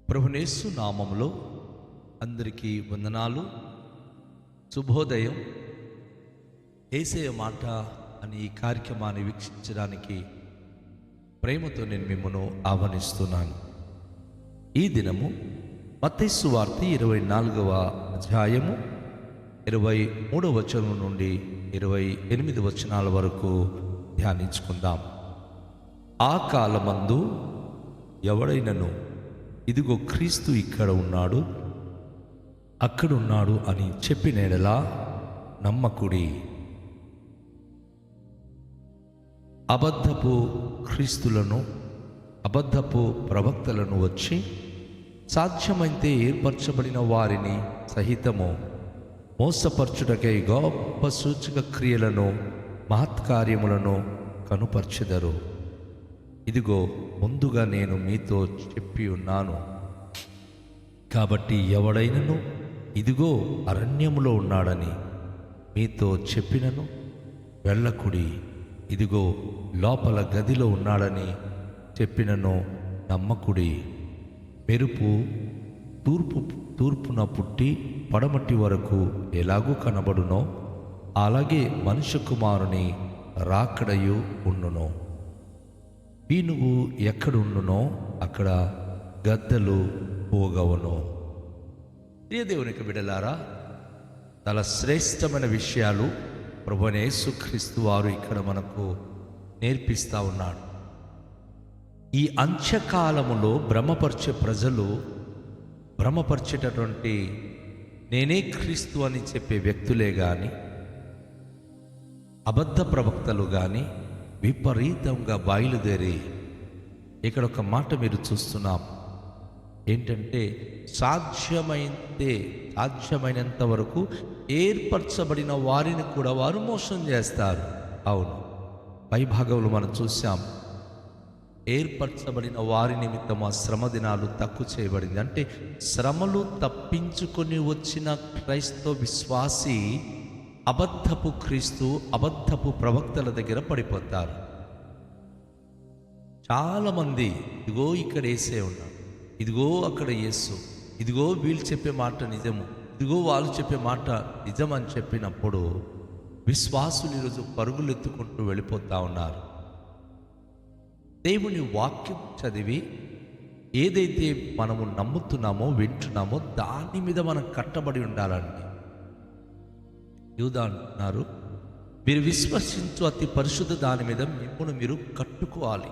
ప్రభునేసు నామములో అందరికీ వందనాలు. శుభోదయం. యేసయ్య మాట అని ఈ కార్యక్రమాన్ని వీక్షించడానికి ప్రేమతో నేను మిమ్మల్ని ఆహ్వానిస్తున్నాను. ఈ దినము మత్తయి సువార్త 24వ అధ్యాయము 23వ వచనం నుండి 28 వచనాల వరకు ధ్యానించుకుందాం. ఆ కాలమందు ఎవడైనను ఇదిగో క్రీస్తు ఇక్కడ ఉన్నాడు, అక్కడున్నాడు అని చెప్పినెడలా నమ్మకుడి. అబద్ధపు క్రీస్తులను, అబద్ధపు ప్రవక్తలను వచ్చి సాధ్యమైతే ఏర్పరచబడిన వారిని సహితము మోసపరచుటకై గొప్ప సూచక క్రియలను, మహత్కార్యములను కనుపర్చెదరు. ఇదిగో ముందుగా నేను మీతో చెప్పి ఉన్నాను. కాబట్టి ఎవడైనను ఇదిగో అరణ్యములో ఉన్నాడని మీతో చెప్పినను వెళ్ళకుడి, ఇదిగో లోపల గదిలో ఉన్నాడని చెప్పినను నమ్మకుడి. మెరుపు తూర్పున పుట్టి పడమటి వరకు ఎలాగూ కనబడునో అలాగే మనుష్య కుమారుని రాకడయు ఉండును. పీనుగు ఎక్కడుండునో అక్కడ గద్దలు పోగవును. ప్రియదేవునికి బిడ్డలారా, చాలా శ్రేష్టమైన విషయాలు ప్రభువైన యేసుక్రీస్తు వారు ఇక్కడ మనకు నేర్పిస్తూ ఉన్నాడు. ఈ అంత్యకాలములో భ్రమపరిచే ప్రజలు, భ్రమపరిచేటటువంటి నేనే క్రీస్తు అని చెప్పే వ్యక్తులే కానీ, అబద్ధ ప్రవక్తలు కానీ విపరీతంగా బయలుదేరి ఇక్కడ ఒక మాట మీరు చూస్తున్నాం. ఏంటంటే సాధ్యమైనంత వరకు ఏర్పరచబడిన వారిని కూడా వారు మోసం చేస్తారు. అవును, పై భాగంలో మనం చూసాం. ఏర్పరచబడిన వారి నిమిత్తం ఆ శ్రమ దినాలు తక్కువ చేయబడింది. అంటే శ్రమలు తప్పించుకొని వచ్చిన క్రైస్తవ విశ్వాసి అబద్ధపు క్రీస్తు, అబద్ధపు ప్రవక్తల దగ్గర పడిపోతారు. చాలామంది ఇదిగో ఇక్కడ యేసే ఉన్నాడు, ఇదిగో అక్కడ యేసు, ఇదిగో వీళ్ళు చెప్పే మాట నిజము, ఇదిగో వాళ్ళు చెప్పే మాట నిజం అని చెప్పినప్పుడు విశ్వాసులు ఈరోజు పరుగులు ఎత్తుకుంటూ వెళ్ళిపోతూ ఉన్నారు. దేవుని వాక్యం చదివి ఏదైతే మనము నమ్ముతున్నామో, వింటున్నామో దాని మీద మనం కట్టబడి ఉండాలండి. యూదా అంటున్నారు, మీరు విశ్వసించు అతి పరిశుద్ధ దాని మీద మిమ్మల్ని మీరు కట్టుకోవాలి.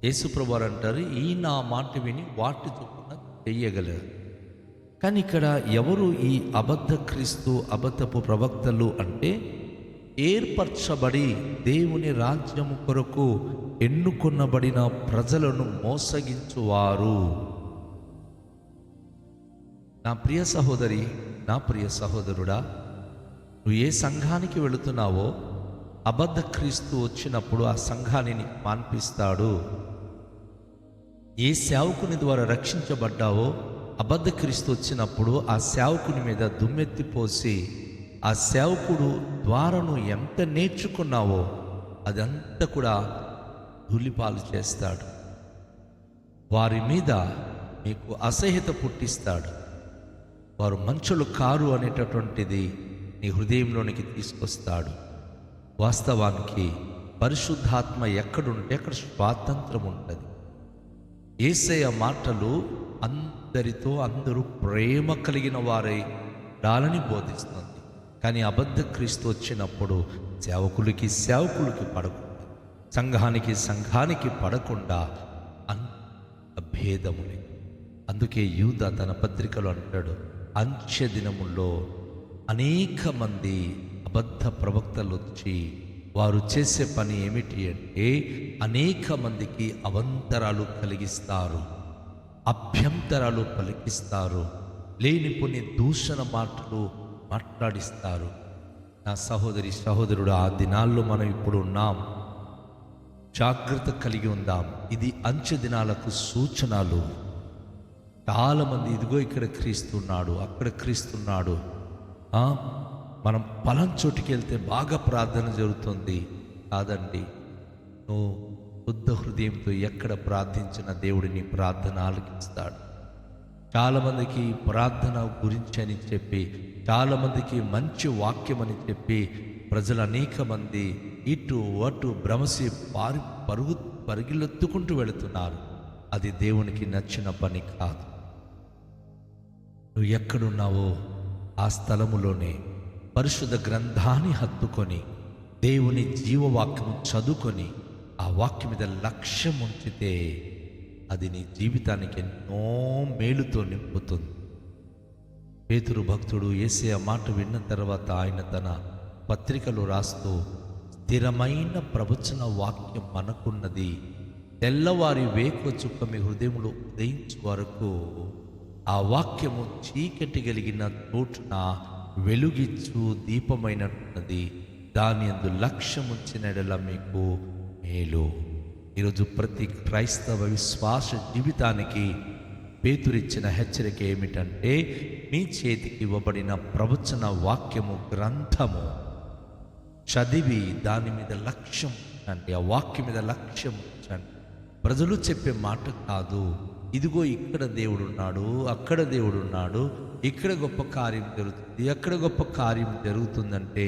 యేసుప్రభు వారు అంటారు, ఈ నా మాట విని వాటి చొప్పున చెయ్యగలరు. కానీ ఇక్కడ ఎవరు ఈ అబద్ధ క్రీస్తు, అబద్ధపు ప్రవక్తలు అంటే ఏర్పరచబడి దేవుని రాజ్యము కొరకు ఎన్నుకొనబడిన ప్రజలను మోసగించువారు. నా ప్రియ సహోదరి, నా ప్రియ సహోదరుడా, నువ్వు ఏ సంఘానికి వెళుతున్నావో అబద్ధ క్రీస్తు వచ్చినప్పుడు ఆ సంఘాన్ని మాన్పిస్తాడు. ఏ సేవకుని ద్వారా రక్షించబడ్డావో అబద్ధ క్రీస్తు వచ్చినప్పుడు ఆ సేవకుని మీద దుమ్మెత్తిపోసి ఆ సేవకుడు ద్వారా నువ్వు ఎంత నేర్చుకున్నావో అదంతా కూడా ధూళిపాలు చేస్తాడు. వారి మీద మీకు అసహ్యత పుట్టిస్తాడు. వారు మంచులు కారు అనేటటువంటిది నీ హృదయంలోనికి తీసుకొస్తాడు. వాస్తవానికి పరిశుద్ధాత్మ ఎక్కడుంటే అక్కడ స్వాతంత్రం ఉంటుంది. యేసయ్య మాటలు అందరితో అందరూ ప్రేమ కలిగిన వారై ఉండాలని బోధిస్తుంది. కానీ అబద్ధ క్రీస్తు వచ్చినప్పుడు సేవకులకి పడకుండా, సంఘానికి పడకుండా అంత భేదములే. అందుకే యూదా తన పత్రికలో అంటాడు, అంత్య దినముల్లో అనేక మంది అబద్ధ ప్రవక్తలు వచ్చి వారు చేసే పని ఏమిటి అంటే అనేక మందికి అవంతరాలు కలిగిస్తారు, అభ్యంతరాలు పలికిస్తారు, లేనిపోని దూషణ మాటలు మాట్లాడిస్తారు. నా సహోదరి, సహోదరుడు, ఆ దినాల్లో మనం ఇప్పుడు ఉన్నాం. జాగ్రత్త కలిగి ఉందాం. ఇది అంత్య దినాలకు సూచనలు. చాలామంది ఇదిగో ఇక్కడ క్రీస్తున్నాడు, అక్కడ క్రీస్తున్నాడు, మనం పలానా చోటుకి వెళ్తే బాగా ప్రార్థన జరుగుతుంది. కాదండి, నువ్వు శుద్ధ హృదయంతో ఎక్కడ ప్రార్థించిన దేవుడిని ప్రార్థన ఆలకిస్తాడు. చాలామందికి ప్రార్థన గురించి అని చెప్పి, చాలామందికి మంచి వాక్యం అని చెప్పి ప్రజలు అనేక మంది ఇటు అటు భ్రమసి పరిగెత్తుకుంటూ వెళుతున్నారు. అది దేవునికి నచ్చిన పని కాదు. నువ్వు ఎక్కడున్నావో ఆ స్థలములోనే పరిశుద్ధ గ్రంథాన్ని హత్తుకొని దేవుని జీవవాక్యము చదువుకొని ఆ వాక్యం మీద లక్ష్యం ఉంచితే అది నీ జీవితానికి ఎన్నో మేలుతో నింపుతుంది. పేతురు భక్తుడు యేసయ్య మాట విన్న తర్వాత ఆయన తన పత్రికలు రాస్తూ, స్థిరమైన ప్రవచన వాక్యం మనకున్నది, తెల్లవారి వేకువ చుక్క మీ హృదయంలో ఉదయించు వరకు ఆ వాక్యము చీకటి కలిగిన చోటున వెలుగిచ్చు దీపమైనట్టున్నది, దాని యందు లక్ష్యముంచినడల మీకు మేలు. ఈరోజు ప్రతి క్రైస్తవ విశ్వాస జీవితానికి పేతురిచ్చిన హెచ్చరిక ఏమిటంటే, మీ చేతికి ఇవ్వబడిన ప్రవచన వాక్యము గ్రంథము చదివి దాని మీద లక్ష్యం ఉంచండి. ఆ వాక్యం మీద లక్ష్యం ఉంచండి. ప్రజలు చెప్పే మాట కాదు, ఇదిగో ఇక్కడ దేవుడున్నాడు, అక్కడ దేవుడున్నాడు, ఇక్కడ గొప్ప కార్యం జరుగుతుంది, అక్కడ గొప్ప కార్యం జరుగుతుందంటే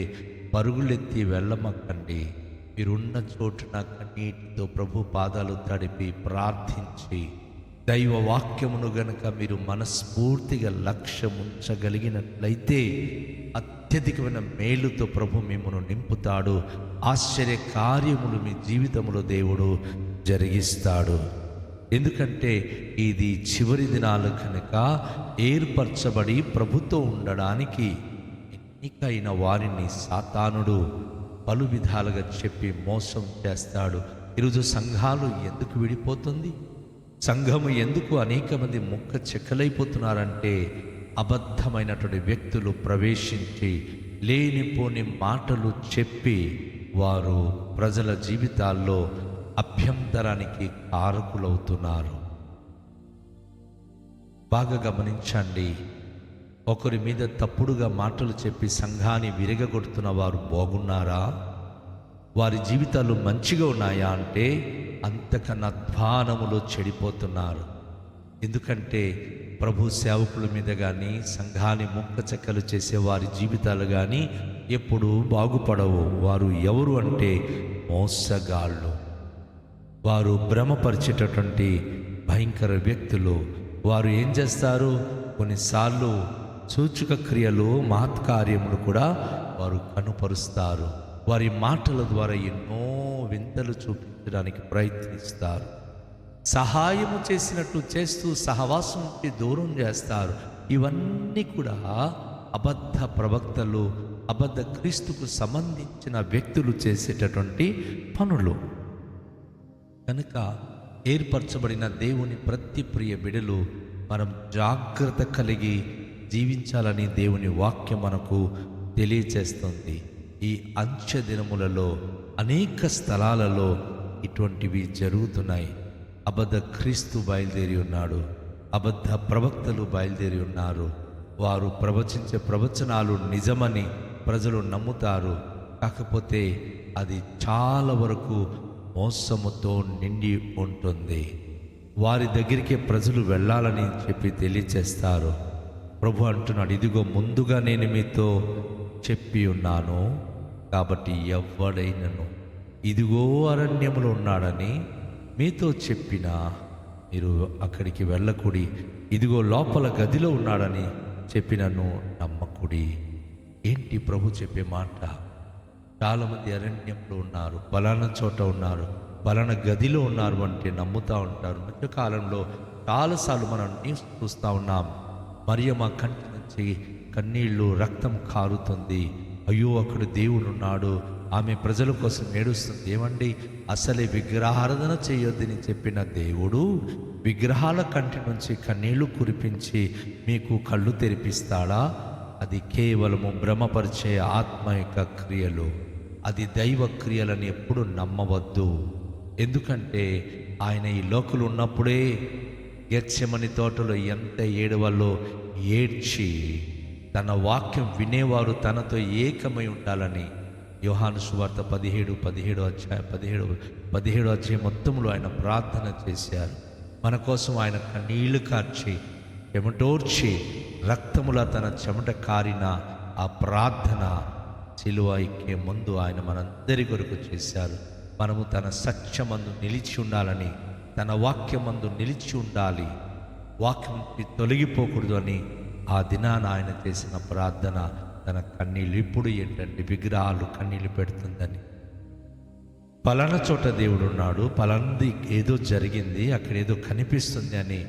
పరుగులెత్తి వెళ్ళమక్కండి. మీరున్న చోటున కన్నీటితో ప్రభు పాదాలు తడిపి ప్రార్థించి దైవ వాక్యమును గనక మీరు మనస్ఫూర్తిగా లక్ష్యం ఉంచగలిగినట్లయితే అత్యధికమైన మేలుతో ప్రభు మిమ్మల్ని నింపుతాడు. ఆశ్చర్య కార్యములు మీ జీవితంలో దేవుడు జరిగిస్తాడు. ఎందుకంటే ఇది చివరి దినాలు కనుక ఏర్పరచబడి ప్రభుతో ఉండడానికి ఎన్నికైన వారిని సాతానుడు పలు విధాలుగా చెప్పి మోసం చేస్తాడు. ఈరోజు సంఘాలు ఎందుకు విడిపోతుంది? సంఘము ఎందుకు అనేక మంది ముక్క చెక్కలైపోతున్నారంటే, అబద్ధమైనటువంటి వ్యక్తులు ప్రవేశించి లేనిపోని మాటలు చెప్పి వారు ప్రజల జీవితాల్లో అభ్యంతరానికి కారకులవుతున్నారు. బాగా గమనించండి. ఒకరి మీద తప్పుడుగా మాటలు చెప్పి సంఘాన్ని విరగగొడుతున్న వారు బాగున్నారా? వారి జీవితాలు మంచిగా ఉన్నాయా అంటే అంతకన్నా అధ్వానములో చెడిపోతున్నారు. ఎందుకంటే ప్రభు సేవకుల మీద కానీ సంఘాన్ని ముక్క చెక్కలు చేసే వారి జీవితాలు కానీ ఎప్పుడు బాగుపడవు. వారు ఎవరు అంటే మోసగాళ్ళు. వారు భ్రమపరిచేటటువంటి భయంకర వ్యక్తులు. వారు ఏం చేస్తారు? కొన్నిసార్లు సూచక క్రియలు, మహత్కార్యములు కూడా వారు కనుపరుస్తారు. వారి మాటల ద్వారా ఎన్నో వింతలు చూపించడానికి ప్రయత్నిస్తారు. సహాయము చేసినట్టు చేస్తూ సహవాసం నుంచి దూరం చేస్తారు. ఇవన్నీ కూడా అబద్ధ ప్రవక్తలు, అబద్ధ క్రీస్తుకు సంబంధించిన వ్యక్తులు చేసేటటువంటి పనులు. కనుక ఏర్పరచబడిన దేవుని ప్రతి ప్రియ బిడలు మనం జాగ్రత్త కలిగి జీవించాలని దేవుని వాక్యం మనకు తెలియచేస్తుంది. ఈ అంచె దినములలో అనేక స్థలాలలో ఇటువంటివి జరుగుతున్నాయి. అబద్ధ క్రీస్తు బయలుదేరి ఉన్నాడు, అబద్ధ ప్రవక్తలు బయలుదేరి ఉన్నారు. వారు ప్రవచించే ప్రవచనాలు నిజమని ప్రజలు నమ్ముతారు. కాకపోతే అది చాలా వరకు మోసముతో నిండి ఉంటుంది. వారి దగ్గరికి ప్రజలు వెళ్ళాలని చెప్పి తెలియచేస్తారు. ప్రభు అంటున్నాడు, ఇదిగో ముందుగా నేను మీతో చెప్పి ఉన్నాను, కాబట్టి ఎవడైనను ఇదిగో అరణ్యములో ఉన్నాడని మీతో చెప్పినా మీరు అక్కడికి వెళ్ళకుడి, ఇదిగో లోపల గదిలో ఉన్నాడని చెప్పినను నమ్మకుడి. ఏంటి ప్రభు చెప్పే మాట? చాలామంది అరణ్యంలో ఉన్నారు, బలానా చోట ఉన్నారు, బలానా గదిలో ఉన్నారు అంటే నమ్ముతూ ఉంటారు. మధ్యకాలంలో చాలాసార్లు మనం న్యూస్ చూస్తూ ఉన్నాం. మరియమ్మ కంటి నుంచి కన్నీళ్ళు, రక్తం కారుతుంది. అయ్యో అక్కడ దేవుడు ఉన్నాడు, ఆమె ప్రజల కోసం ఏడుస్తుంది. ఏమండి, అసలే విగ్రహారాధన చేయొద్దని చెప్పిన దేవుడు విగ్రహాల కంటి నుంచి కన్నీళ్లు కురిపించి మీకు కళ్ళు తెరిపిస్తాడా? అది కేవలము భ్రమపరిచే ఆత్మ యొక్క క్రియలు. అది దైవ క్రియలని ఎప్పుడు నమ్మవద్దు. ఎందుకంటే ఆయన ఈ లోకంలో ఉన్నప్పుడే గెత్సెమని తోటలో ఎంత ఏడవలో ఏడ్చి తన వాక్యం వినేవారు తనతో ఏకమై ఉండాలని యోహాను సువార్త 17 అధ్యాయం మొత్తంలో ఆయన ప్రార్థన చేశారు. మన కోసం ఆయన కన్నీళ్లు కార్చి చెమటోర్చి రక్తముల తన చెమట కారిన ఆ ప్రార్థన సిలువ ఎక్కే ముందు ఆయన మనందరి కొరకు చేశారు. మనము తన సత్యమందు నిలిచి ఉండాలని, తన వాక్యమందు నిలిచి ఉండాలి, వాక్యం నుంచి తొలగిపోకూడదు అని ఆ దినాన ఆయన చేసిన ప్రార్థన. తన కన్నీళ్ళు ఇప్పుడు ఏంటంటే విగ్రహాలు కన్నీళ్ళు పెడుతుందని, పలానా చోట దేవుడు ఉన్నాడు, పలానది ఏదో జరిగింది, అక్కడ ఏదో కనిపిస్తుంది అని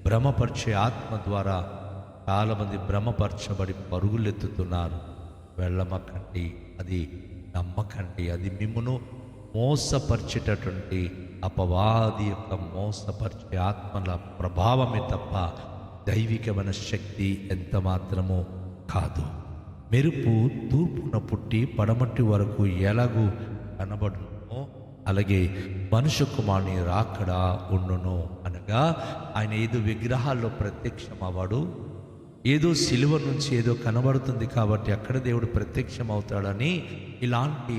భ్రమపరిచే ఆత్మ ద్వారా చాలామంది భ్రమపరచబడి పరుగులెత్తుతున్నారు. వెళ్ళమకండి, అది నమ్మకండి. అది మిమ్మును మోసపరిచేటటువంటి అపవాది యొక్క మోసపరిచే ఆత్మల ప్రభావమే తప్ప దైవికమైన శక్తి ఎంత మాత్రమూ కాదు. మెరుపు తూర్పున పుట్టి పడమటి వరకు ఎలాగూ కనబడునో అలాగే మనుష్య కుమారుని రాకడా ఉండును. అనగా ఆయన ఏదో విగ్రహాల్లో ప్రత్యక్షం అవ్వడు, ఏదో సిలువ నుంచి ఏదో కనబడుతుంది కాబట్టి అక్కడ దేవుడు ప్రత్యక్షం అవుతాడని ఇలాంటి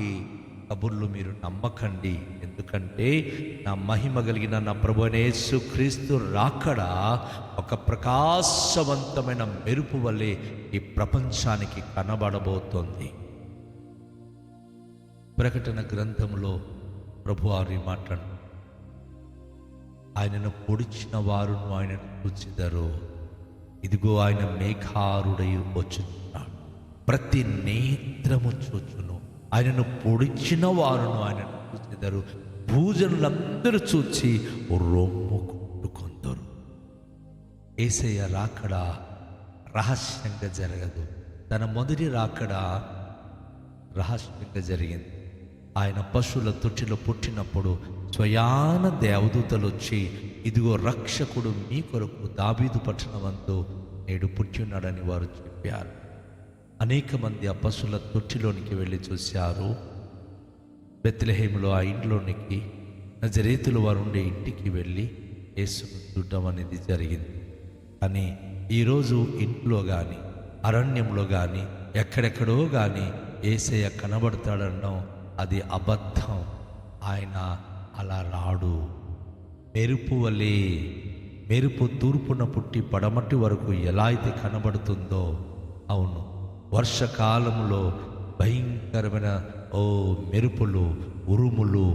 కబుర్లు మీరు నమ్మకండి. ఎందుకంటే నా మహిమ కలిగిన నా ప్రభువైన యేసుక్రీస్తు రాకడా ఒక ప్రకాశవంతమైన మెరుపు వలె ఈ ప్రపంచానికి కనబడబోతోంది. ప్రకటన గ్రంథంలో ప్రభువారు మాట్లాడు, ఆయనను పొడిచిన వారును ఆయనను చూచెదరు. ఇదిగో ఆయన మేఘారుడై వచ్చుచున్నాడు, ప్రతి నేత్రము చూచును. ఆయనను పొడిచిన వారును ఆయనను చూచెదరు, భూజనులందరూ చూచి రొమ్ము కొట్టుకొందరు. యేసయ్య రాకడా రహస్యంగా జరగదు. తన మొదటి రాకడా రహస్యంగా జరిగింది. ఆయన పశువుల తొట్టిలో పుట్టినప్పుడు స్వయాన దేవదూతలు వచ్చి, ఇదిగో రక్షకుడు మీ కొరకు దావీదు పట్టణమందు నేడు పుట్టి ఉన్నాడని వారు చెప్పారు. అనేక మంది ఆ పశువుల తొట్టిలోనికి వెళ్ళి చూశారు. బెత్లెహేములో ఆ ఇంట్లోనికి, నజరేతులు వారు ఉండే ఇంటికి వెళ్ళి యేసును చూడడం అనేది జరిగింది. కానీ ఈరోజు ఇంట్లో కానీ అరణ్యంలో కానీ ఎక్కడెక్కడో కానీ యేసయ్య కనబడతాడనడం అది అబద్ధం. ఆయన అలా రాడు. మెరుపు వలె, మెరుపు తూర్పున పుట్టి పడమటి వరకు ఎలా అయితే కనబడుతుందో, అవును, వర్షకాలంలో భయంకరమైన మెరుపులు, ఉరుములు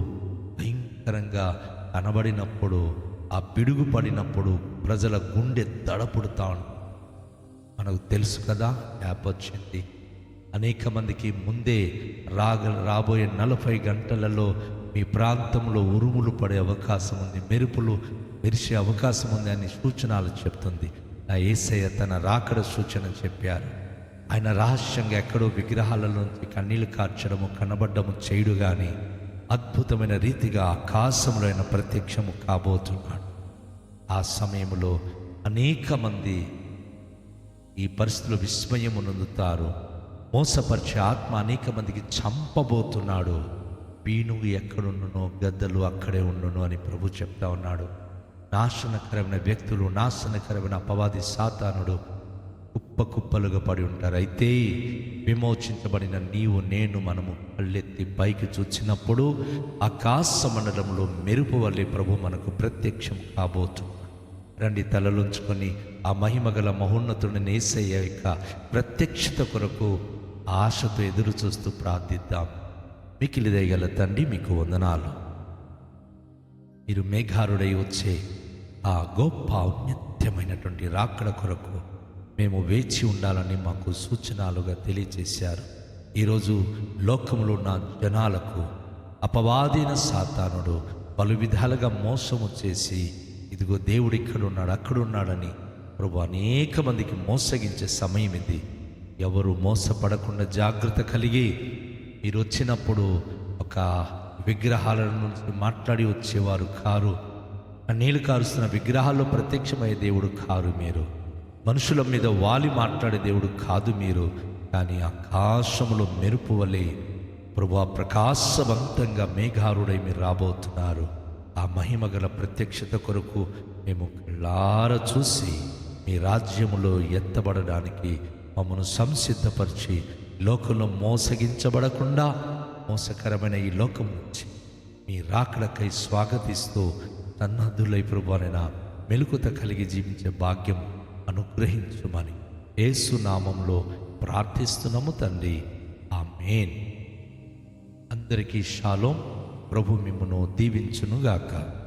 భయంకరంగా కనబడినప్పుడు, ఆ పిడుగు పడినప్పుడు ప్రజల గుండె దడపుడుతా ఉంటుంది. మనకు తెలుసు కదా, యాప్ వచ్చింది. అనేక మందికి ముందే రాబోయే 40 గంటలలో మీ ప్రాంతంలో ఉరుములు పడే అవకాశం ఉంది, మెరుపులు మెరిసే అవకాశం ఉంది అని సూచనలు చెప్తుంది. నా యేసయ్య తన రాకడ సూచన చెప్పారు. ఆయన రహస్యంగా ఎక్కడో విగ్రహాల నుంచి కన్నీళ్లు కార్చడము, కనబడ్డము చేయడు కానీ అద్భుతమైన రీతిగా ఆకాశంలో ఆయన ప్రత్యక్షము కాబోతున్నాడు. ఆ సమయంలో అనేక మంది ఈ పరిస్థితిలో విస్మయము నొందుతారు. మోసపరిచే ఆత్మ అనేక మందికి చంపబోతున్నాడు. పీనుగు ఎక్కడుండునో గద్దలు అక్కడే ఉండును అని ప్రభు చెప్తా ఉన్నాడు. నాశనకరమైన వ్యక్తులు, నాశనకరమైన అపవాది సాతానుడు కుప్పలుగా పడి ఉంటారు. అయితే విమోచించబడిన నీవు నేను మనము కళ్ళెత్తి పైకి చూచినప్పుడు ఆకాశ మండలంలో మెరుపు వల్లే ప్రభు మనకు ప్రత్యక్షం కాబోతున్నాడు. రండి, తలలుంచుకొని ఆ మహిమగల మహోన్నతుడిని యేసయ్య యొక్క ప్రత్యక్షత కొరకు ఆశతో ఎదురు చూస్తూ ప్రార్థిద్దాం. మిక్కిలి దయగల తండ్రి, మీకు వందనాలు. మీరు మేఘారుడై వచ్చే ఆ గొప్ప ఔన్నత్యమైనటువంటి రాకడ కొరకు మేము వేచి ఉండాలని మాకు సూచనలుగా తెలియజేశారు. ఈరోజు లోకంలో ఉన్న జనాలకు అపవాదైన సాతానుడు పలు విధాలుగా మోసము చేసి, ఇదిగో దేవుడు ఇక్కడున్నాడు అక్కడున్నాడని ప్రభు అనేక మందికి మోసగించే సమయం ఇది. ఎవరు మోసపడకుండా జాగ్రత్త కలిగి మీరు వచ్చినప్పుడు ఒక విగ్రహాల నుంచి మాట్లాడి వచ్చేవారు కారు. నీళ్ళు కారుస్తున్న విగ్రహాల్లో ప్రత్యక్షమయ్యే దేవుడు కారు. మీరు మనుషుల మీద వాలి మాట్లాడే దేవుడు కాదు మీరు. కానీ ఆకాశంలో మెరుపు వలె ప్రభు ప్రకాశవంతంగా మేఘారుడై మీరు రాబోతున్నారు. ఆ మహిమగల ప్రత్యక్షత కొరకు మేము కళ్ళారా చూసి మీ రాజ్యములో ఎత్తబడడానికి మమ్మను సంసిద్ధపరిచి లోకంలో మోసగించబడకుండా మోసకరమైన ఈ లోకం నుంచి మీ రాకడకై స్వాగతిస్తూ సన్నద్ధులై ప్రభువైన మెలకుత కలిగి జీవించే భాగ్యం అనుగ్రహించుమని యేసు నామంలో ప్రార్థిస్తున్నాము తండ్రి, ఆమేన్. అందరికీ షాలోం. ప్రభు మిమ్మును దీవించునుగాక.